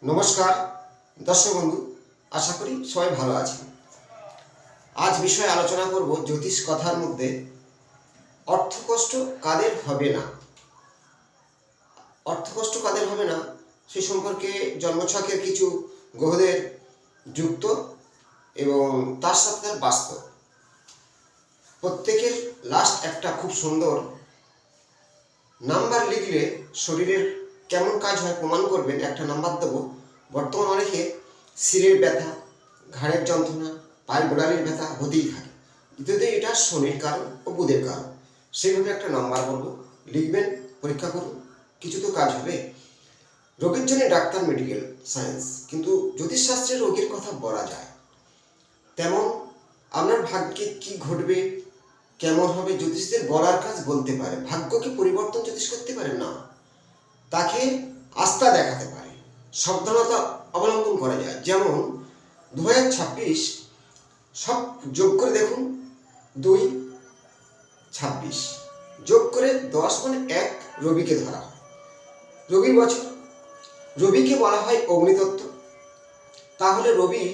নমস্কার দর্শক বন্ধু, আশা করি সবাই ভালো আছেন। আজ বিষয়ে আলোচনা করব জ্যোতিষ কথার মধ্যে অর্থকষ্ট কাদের হবে না। অর্থকষ্ট কাদের হবে না সেই সম্পর্কে জন্মছকের কিছু গ্রহদের যুক্ত এবং তার সাথে তার বাস্তব প্রত্যেকের লাস্ট একটা খুব সুন্দর নাম্বার লিখলে শরীরের কেমন কাজ হয় প্রমাণ করবেন। একটা নাম্বার দেবো। বর্তমান অনেকে শিরের ব্যথা, ঘাড়ের যন্ত্রণা, পায়ের গোড়ালির ব্যথা হতেই থাকে। যদি এটা শনির কারণ ও বুধের কারণ, সেইভাবে একটা নাম্বার বলবো, লিখবেন, পরীক্ষা করুন, কিছু তো কাজ হবে। রোগের জন্য ডাক্তার মেডিকেল সায়েন্স, কিন্তু জ্যোতিষশাস্ত্রে রোগের কথা বলা যায়। তেমন আপনার ভাগ্যে কি ঘটবে, কেমন হবে, জ্যোতিষদের বলার কাজ বলতে পারে। ভাগ্যকে পরিবর্তন জ্যোতিষ করতে পারে না, তাকে আস্থা দেখাতে পারে, সাবধানতা অবলম্বন করা যায়। যেমন 2026 সব যোগ করে দেখুন, 2-26 যোগ করে 10 মানে 1 রবিকে ধরা হয়। রবির বছর, রবিকে বলা হয় অগ্নিতত্ত্ব। তাহলে রবি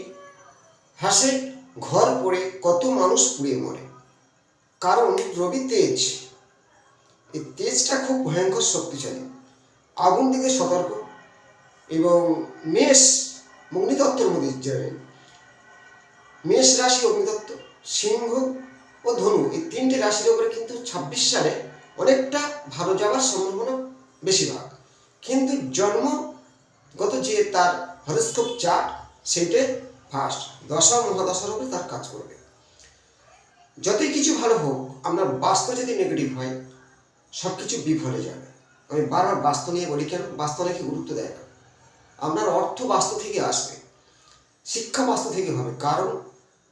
হাসে ঘর পড়ে কত মানুষ পুড়িয়ে মরে, কারণ রবি তেজ। এই তেজটা খুব ভয়ঙ্কর শক্তিশালী, আগুন থেকে সতর্ক। এবং মেষ অগ্নিতত্ত্বের মধ্যে যাবেন, মেষ রাশি অগ্নিতত্ত্ব, সিংহ ও ধনু, এই তিনটে রাশির উপরে কিন্তু 26 সালে অনেকটা ভালো যাওয়ার সম্ভাবনা বেশিরভাগ। কিন্তু জন্মগত যে তার হরস্কোপ চার্ট, সেইটা ফার্স্ট দশা মহাদশার উপরে তার কাজ করবে। যতই কিছু ভালো হোক, আপনার বাস্তু যদি নেগেটিভ হয়, সব কিছু বিফলে যাবে। আমি বারবার বাস্তু নিয়ে বলি কেন, বাস্তু অনেকে গুরুত্ব দেয় না। আপনার অর্থ বাস্তু থেকে আসবে, শিক্ষা বাস্তু থেকে হবে, কারণ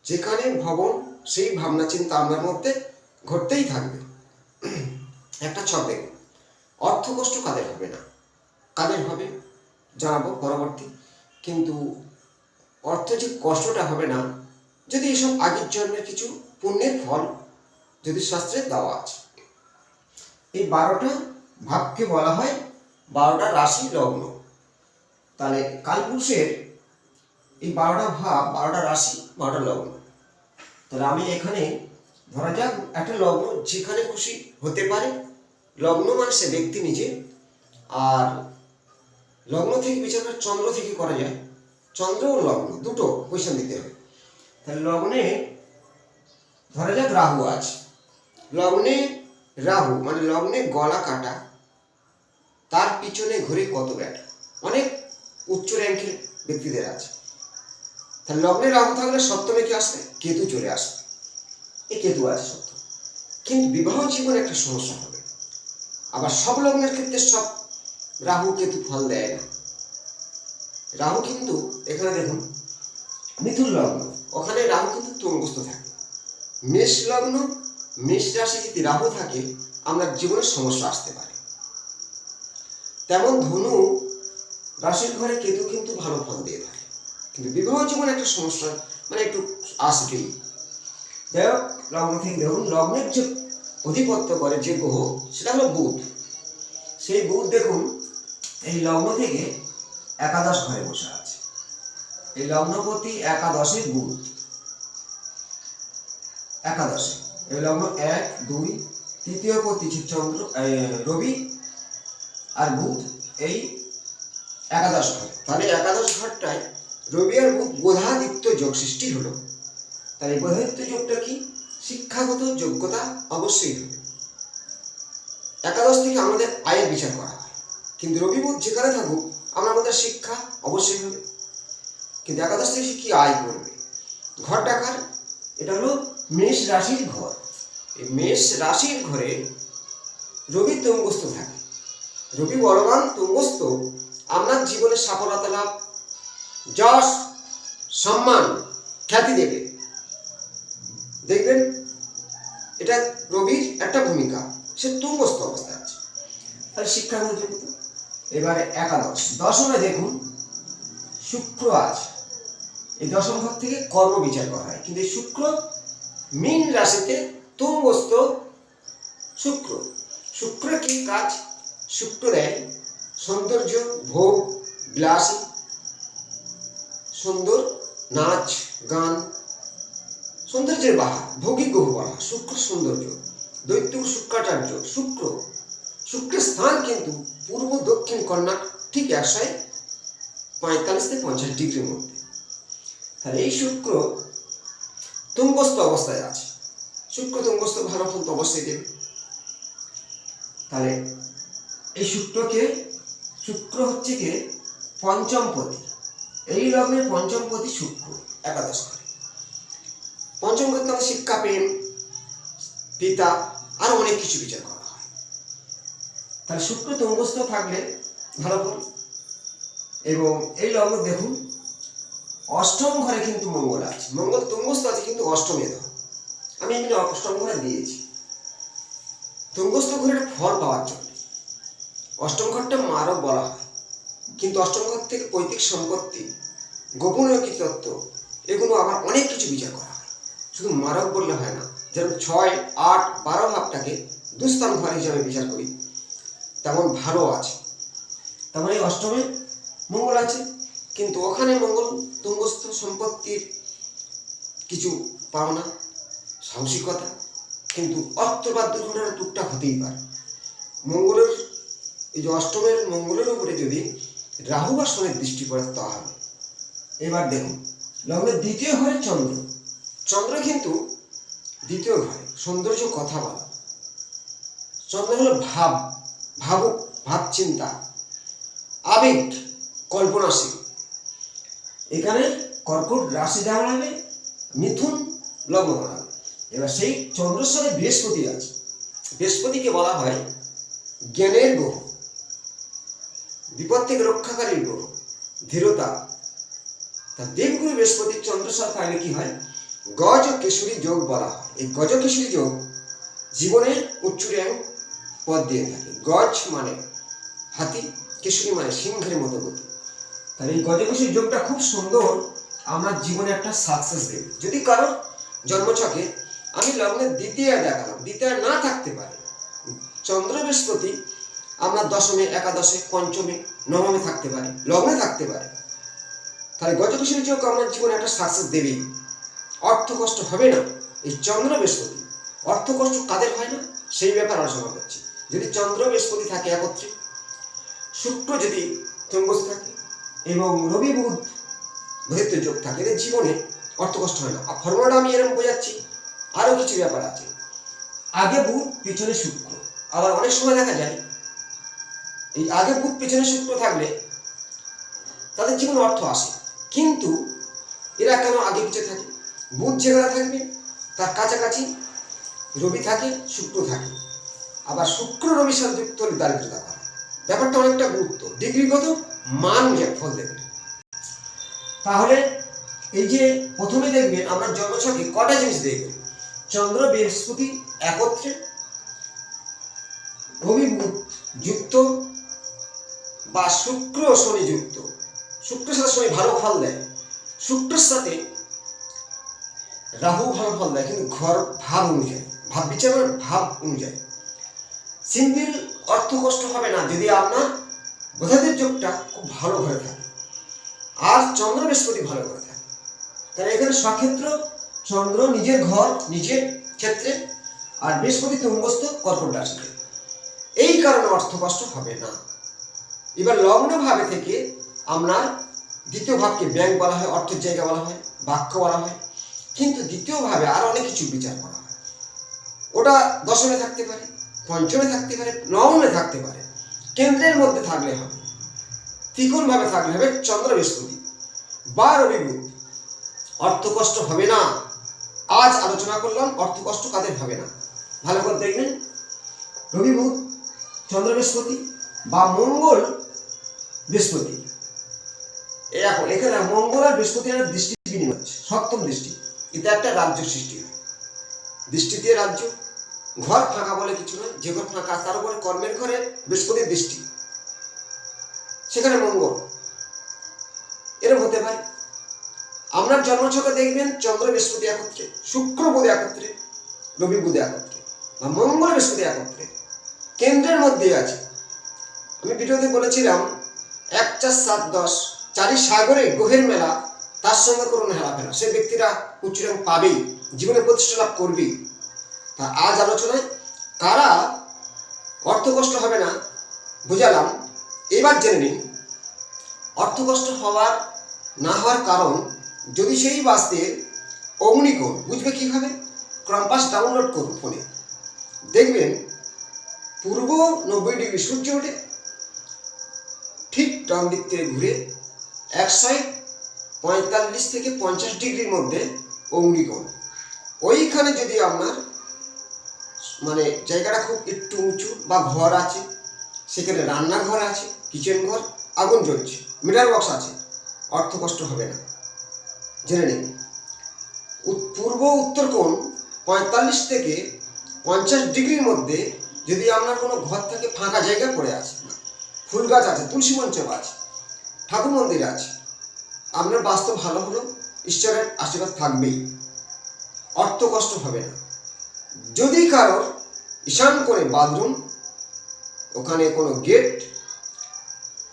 যেখানে ভবন সেই ভাবনা চিন্তা আপনার মধ্যে ঘটতেই থাকবে। একটা ছক দেখুন, অর্থ কষ্ট কাদের হবে না, কাদের হবে জানাবো পরবর্তী। কিন্তু অর্থ যে কষ্টটা হবে না, যদি এসব আগের জন্মের কিছু পুণ্যের ফল জ্যোতিষশাস্ত্রে দেওয়া আছে। এই 12টা ভাবকে বলা হয় 12টা রাশি লগ্ন। তাহলে কালপুরুষের এই 12টা ভাব, 12টা রাশি, 12টা লগ্ন। তাহলে আমি এখানে ধরা যাক একটা লগ্ন যেখানে খুশি হতে পারে। লগ্ন মানে সে ব্যক্তি নিজে, আর লগ্ন থেকে বিচার করে চন্দ্র থেকে করা যায়। চন্দ্র ও লগ্ন দুটো পয়সা দিতে হবে। তাহলে লগ্নে ধরা যাক রাহু আছে, লগ্নে রাহু মানে লগ্নে গলা কাটা, তার পিছনে ঘুরে কত ব্যাটা, অনেক উচ্চ র্যাঙ্কের ব্যক্তিদের আছে। তাহলে লগ্নে রাহু থাকলে সপ্তমে কি আসবে, কেতু চলে আসবে। এই কেতু আছে সপ্তম, কিন্তু বিবাহ জীবনে একটা সমস্যা হবে। আবার সব লগ্নের ক্ষেত্রে সব রাহু কেতু ফল দেয় না। রাহু কিন্তু এখানে দেখুন মিথুন লগ্ন, ওখানে রাহু কিন্তু তুঙ্গস্থ থাকে। মেষ লগ্ন, মেষ রাশি যদি রাহু থাকে, আপনার জীবনে সমস্যা আসতে পারে। তেমন ধনু রাশির ঘরে কেতু কিন্তু ভালো ফল দিয়ে থাকে, কিন্তু বিবাহ জীবনে একটা সমস্যা মানে একটু আসবেই। যাই হোক, লগ্ন থেকে দেখুন, লগ্নের যে অধিপত্য করে যে গ্রহ, সেটা হলো বুধ। সেই বুধ দেখুন এই লগ্ন থেকে একাদশ ঘরে বসে আছে। এই লগ্নপতি একাদশে বুধ, একাদশে এই লগ্ন 1, 2, তৃতীয় পতি চন্দ্র রবি আর বুধ, এই একাদশ ঘর। তাহলে একাদশ ঘরটায় রবি আর বুধ বোধাদিত্য যোগ সৃষ্টি হলো। তাহলে বোধাদিত্য যোগটা কি, শিক্ষাগত যোগ্যতা অবশ্যই হবে। একাদশ থেকে আমাদের আয়ের বিচার করা হয়, কিন্তু রবি বুধ যেখানে থাকুক আমাদের শিক্ষা অবশ্যই হবে। কিন্তু একাদশ থেকে কি আয় করবে, ঘর ডাকার, এটা হলো মেষ রাশির ঘর। এই মেষ রাশির ঘরে রবি তুঙ্গস্থ থাকে। রবি বলবান তুঙ্গস্থ আপনার জীবনে সফলতা লাভ, যশ, সম্মান, খ্যাতি দেবে। দেখবেন এটা রবির একটা ভূমিকা, সে তুঙ্গস্থ অবস্থায় আছে। তাহলে শিক্ষাগত যোগ্যতা। এবারে একাদশ, দশমে দেখুন শুক্র আছে। এই দশম ঘর থেকে কর্ম বিচার করা হয়, কিন্তু এই শুক্র মীন রাশিতে তুঙ্গস্থ। শুক্র, শুক্র কি কাজ, শুক্র দেয় সৌন্দর্য, ভোগ, বিলাসী, সুন্দর নাচ গান, সৌন্দর্যের বাহার, ভৌগিক গ্রহ বলা হয়। শুক্র সৌন্দর্য, দৈত্য শুক্রাচার্য, শুক্রের স্থান কিন্তু পূর্ব দক্ষিণ কর্ণাট, ঠিক 145 থেকে 50 ডিগ্রির মধ্যে। তাহলে এই শুক্র তুঙ্গস্থ অবস্থায় আছে। শুক্র তুঙ্গস্থ ভালো ফল তো অবশ্যই দেবে। তাহলে এই শুক্র হচ্ছে কি পঞ্চমপতি, এই লগ্নের পঞ্চমপতি শুক্র, একাদশ ঘরে। পঞ্চম ঘর থেকে শিক্ষা, প্রেম, পিতা, আর অনেক কিছু বিচার করা হয়। তাহলে শুক্র তুঙ্গস্থ থাকলে ভালো ফল। এবং এই লগ্ন দেখুন অষ্টম ঘরে কিন্তু মঙ্গল আছে, মঙ্গল তুঙ্গস্থ আছে কিন্তু অষ্টমে দাও, আমি এমনি অষ্টম ঘরে দিয়েছি তুঙ্গস্থ ঘরের ফল পাওয়ার জন্য। অষ্টম ঘরটা মারক বলা হয়, কিন্তু অষ্টম ঘর থেকে পৈতৃক সম্পত্তি, গোপনীয় তত্ত্ব, এগুলো আবার অনেক কিছু বিচার করা হয়। শুধু মারক বললে হয় না। যেমন 6, 8, 12 ভাবটাকে দুস্থান ঘর হিসাবে বিচার করি, তেমন ভালো আছে। তেমন এই অষ্টমে মঙ্গল আছে, কিন্তু ওখানে মঙ্গল তুঙ্গস্থ সম্পত্তির কিছু পাওনা, সাহসিকতা, কিন্তু অর্থ বা দুর্ঘটনা টুকটাক হতেই পারে। মঙ্গলের এই যে অষ্টমের মঙ্গলের উপরে যদি রাহু বা শনির দৃষ্টি পড়ে তাহলে। এবার দেখুন লগ্নের দ্বিতীয় ঘরে চন্দ্র, চন্দ্র কিন্তু দ্বিতীয় ঘরে সৌন্দর্য, কথা বলা। চন্দ্র হলো ভাবুক, ভাবচিন্তা, আবেগ, কল্পনাশীল। এখানে কর্কট রাশি দাঁড়াবে, মিথুন লগ্ন দাঁড়াবে। এবার সেই চন্দ্রের সাথে বৃহস্পতি আছে। বৃহস্পতিকে বলা হয় জ্ঞানের গ্রহ, বিপদ থেকে রক্ষাকারীর গ্রহ, ধীরতা। তা দেবগুরু বৃহস্পতি চন্দ্রের সাথে থাকলে কি হয়? গজ কেশরী যোগ বলা হয়। এই গজ কেশরী যোগ জীবনে উচ্চ র্যাঙ্ক পদ দিয়ে থাকে। গজ মানে হাতি, কেশরী মানে সিংহের মতো গতি। তাহলে এই গজ কেশরী যোগটা খুব সুন্দর, আমার জীবনে একটা সাকসেস দেবে। যদি কারো জন্মছকে আমি লগ্নের দ্বিতীয় দেখালাম, দ্বিতীয় না থাকতে পারে, চন্দ্র বৃহস্পতি আমরা দশমে, একাদশে, পঞ্চমে, নবমে থাকতে পারে, লগ্নে থাকতে পারে, তাহলে গজকেশরী যোগ আমার জীবনে একটা সাকসেস দেবেই। অর্থ কষ্ট হবে না। এই চন্দ্র বৃহস্পতি, অর্থ কষ্ট কাদের হয় না সেই ব্যাপারে আলোচনা করছি। যদি চন্দ্র বৃহস্পতি থাকে একত্রে, শুক্র যদি তুঙ্গস্থ থাকে এবং রবি বুধ ধৈর্য যোগ থাকে, এদের জীবনে অর্থ কষ্ট হয় না। ফর্মুলাটা আমি এরকম বোঝাচ্ছি, আরো কিছু ব্যাপার আছে। আগে বুধ পিছনে শুক্র, আবার অনেক সময় দেখা যায় এই আগে বুধ পিছনে শুক্র থাকলে তাদের জীবনে অর্থ আসে, কিন্তু এরা কেন আগে পিছিয়ে থাকে? বুধ যেখানে থাকবে তার কাছাকাছি রবি থাকে, শুক্র থাকে। আবার শুক্র রবির সাথে যুক্ত হলে দারিদ্রতা করে। ব্যাপারটা অনেকটা গুরুত্ব, ডিগ্রিগত মান ফল দেবে। তাহলে এই যে প্রথমে দেখবেন আমরা জন্মছকে কটা জিনিস দেখবেন, চন্দ্র বৃহস্পতি একত্রে, রবি বুধ যুক্ত বা শুক্র শনি যুক্ত। শুক্রের সাথে শনি ভালো ফল দেয়, শুক্রের সাথে রাহু ভালো ফল দেয়, কিন্তু ঘর ভাব অনুযায়ী, ভাব বিচার ভাব অনুযায়ী। সিম্পল অর্থ কষ্ট হবে না যদি আপনার বোধাদের যোগটা খুব ভালো ঘরে থাকে আর চন্দ্র বৃহস্পতি ভালো ঘরে থাকে। তাহলে এখানে স্বক্ষেত্র চন্দ্র নিজের ঘর, নিজের ক্ষেত্রে, আর বৃহস্পতি তুঙ্গস্থ কর্কট রাশিতে, এই কারণে অর্থ কষ্ট হবে না। এবার লগ্ন ভাবে থেকে আপনার দ্বিতীয় ভাবকে ব্যাংক বলা হয়, অর্থের জায়গা বলা হয়, বাক্য বলা হয়, কিন্তু দ্বিতীয় ভাবে আর অনেক কিছু বিচার করা হয়। ওটা দশমে থাকতে পারে, পঞ্চমে থাকতে পারে, নবমে থাকতে পারে, কেন্দ্রের মধ্যে থাকলে হবে, ত্রিকোণ ভাবে থাকলে হবে চন্দ্র বৃহস্পতি বা রবি বুধ। অর্থ কষ্ট হবে না। আজ আলোচনা করলাম অর্থ কষ্ট কাদের হবে না, ভালো করে দেখবেন। রবি বুধ, চন্দ্র বৃহস্পতি বা মঙ্গল বৃহস্পতি, এখন এখানে মঙ্গল আর বৃহস্পতি দৃষ্টি বিনিময় হচ্ছে, সপ্তম দৃষ্টি। এটা একটা রাজ্য সৃষ্টি, দৃষ্টি দিয়ে রাজ্য। ঘর ফাঁকা বলে কিছু নয়, যে ঘর ফাঁকা তার উপরে কর্মের ঘরে বৃহস্পতির দৃষ্টি, সেখানে মঙ্গল, এরকম হতে পারে। আপনার জন্মছকে দেখবেন চন্দ্র বৃহস্পতি একত্রে, শুক্র বুধ একত্রে, রবি বুধ একত্রে, বা মঙ্গল বৃহস্পতি একত্রে, কেন্দ্রের মধ্যে আছে। আমি ভিডিওতে বলেছিলাম 1, 4, 7, 10 চারি সাগরে গ্রহের মেলা তার সঙ্গে করুন হেলাফেলা, সে ব্যক্তিরা উচ্চ র্যাঙ্ক পাবেই, জীবনে প্রতিষ্ঠা লাভ করবেই। তা আজ আলোচনায় কারা অর্থকষ্ট হবে না বুঝালাম, এবার জেনে নিন অর্থকষ্ট হওয়ার না হওয়ার কারণ। যদি সেই বাস্তের অগ্নিকোণ বুঝবে কীভাবে, কম্পাস ডাউনলোড করুন ফোনে, দেখবেন পূর্ব 90 ডিগ্রি সূর্য ওঠে, ঠিক ডান দিক থেকে ঘুরে 145 থেকে 50 ডিগ্রির মধ্যে অগ্নিকোণ। ওইখানে যদি আপনার মানে জায়গাটা খুব একটু উঁচু বা ঘর আছে, সেখানে রান্নাঘর আছে, কিচেন ঘর, আগুন জ্বলছে, মিটার বক্স আছে, অর্থকষ্ট হবে না। জেনে নিন পূর্ব উত্তর কোণ 45 থেকে 50 ডিগ্রির মধ্যে যদি আপনার কোনো ঘর থেকে, ফাঁকা জায়গা পড়ে আছে, ফুল গাছ আছে, তুলসী মঞ্চ আছে, ঠাকুর মন্দির আছে, আপনার বাস্তব ভালো হলো, ঈশ্বরের আশীর্বাদ থাকবেই, অর্থকষ্ট হবে না। যদি কারোর ঈশান কোণে বাথরুম, ওখানে কোনো গেট,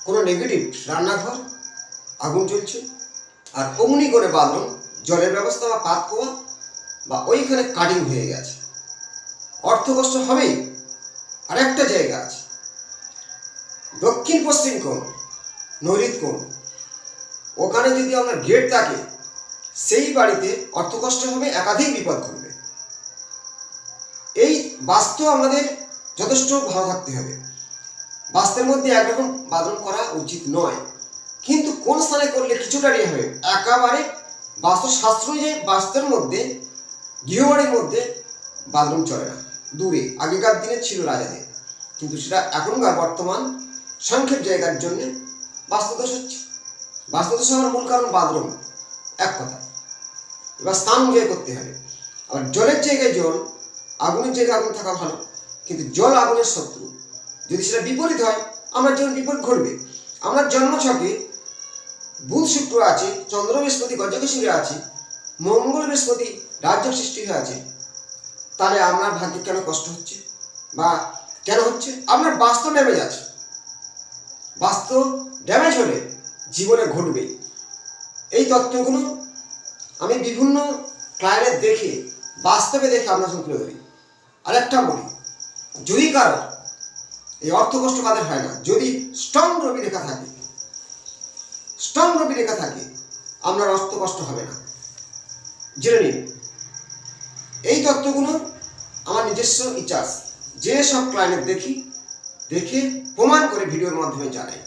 কোনো নেগেটিভ রান্নাঘর, আগুন জ্বলছে, আর অগ্নি করে বাথরুম, জলের ব্যবস্থা বা পাত কোয়া বা ওইখানে কাটিং হয়ে গেছে, অর্থকষ্ট হবেই। আর একটা জায়গা আছে দক্ষিণ পশ্চিম কোণ, নৈঋত কোণ, ওখানে যদি আপনার গেট থাকে, সেই বাড়িতে অর্থকষ্ট হবে, একাধিক বিপদ ঘটবে। এই বাস্তু আমাদের যথেষ্ট ভালো থাকতে হবে। বাস্তুর মধ্যে একরকম বাথরুম করা উচিত নয়, কিন্তু কোন স্থানে করলে কিছুটা রিয়ে হবে। একেবারে বাস্তুশাস্ত্র যে বাস্তুর মধ্যে, গৃহবাড়ির মধ্যে বাথরুম চলে না, দূরে, আগেকার দিনে ছিল রাজাদের, কিন্তু সেটা এখনকার বর্তমান সংক্ষেপ জায়গার জন্য বাস্তুদোষ হচ্ছে। বাস্তুদোষ হওয়ার মূল কারণ বাথরুম, এক কথা। এবার স্থান অনুযায়ী করতে হবে। আবার জলের জায়গায় জল, আগুনের জায়গায় আগুন থাকা ভালো, কিন্তু জল আগুনের শত্রু। যদি সেটা বিপরীত হয়, আমার জীবন বিপরীত ঘটবে। আমার জন্মছকে বুধ শুক্র আছে, চন্দ্র বৃহস্পতি গজকেশরী আছে, মঙ্গল বৃহস্পতি রাজ্য সৃষ্টি হয়ে আছে, তাহলে আপনার ভাগ্যে কেন কষ্ট হচ্ছে বা কেন হচ্ছে? আপনার বাস্তব ড্যামেজ আছে। বাস্তব ড্যামেজ হলে জীবনে ঘটবেই। এই তত্ত্বগুলো আমি বিভিন্ন ক্লায়েন্টের দেখে, বাস্তবে দেখে আপনার সঙ্গে তুলে ধরি। আরেকটা বলি, যদি কারো এই অর্থকষ্ট কাদের হয় না, যদি স্ট্রং রবি রেখা থাকে, স্ট্রং রবি রেখা থাকে, আপনার অর্থকষ্ট হবে না। জেনে নিন এই তত্ত্বগুলো আমার নিজস্ব ইচ্ছাস, যে সব ক্লায়েন্ট দেখে প্রমাণ করে ভিডিওর মাধ্যমে জানাই।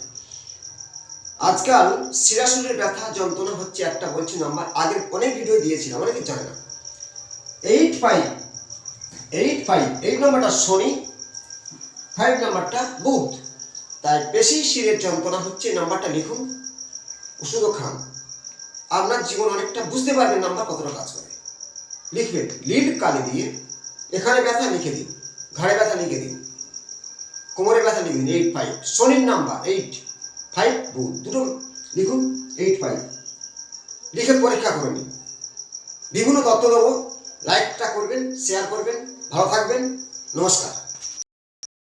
আজকাল শিরাশরীরের ব্যথা যন্ত্রণা হচ্ছে, একটা বলছি নাম্বার, আগে অনেক ভিডিও দিয়েছিলাম, অনেকে জানে না। 85 নম্বরটা শনি, 5 নাম্বারটা বুধ। তাই বেশি শিরের যন্ত্রণা হচ্ছে, নাম্বারটা লিখুন, ওষুধও খান, আপনার জীবন অনেকটা বুঝতে পারবেন নাম্বার কতটা কাজ করে। লিখবেন লিড কালি দিয়ে, এখানে ব্যথা লিখে দিন, ঘাড়ে ব্যথা লিখে দিন, কোমরে ব্যথা লিখে দিন 85, শনির নাম্বার 85, বুধ, দুটো লিখুন 85, লিখে পরীক্ষা করে নিন। বিভিন্ন তথ্য দেবো, লাইকটা করবেন, শেয়ার করবেন, ভালো থাকবেন, নমস্কার।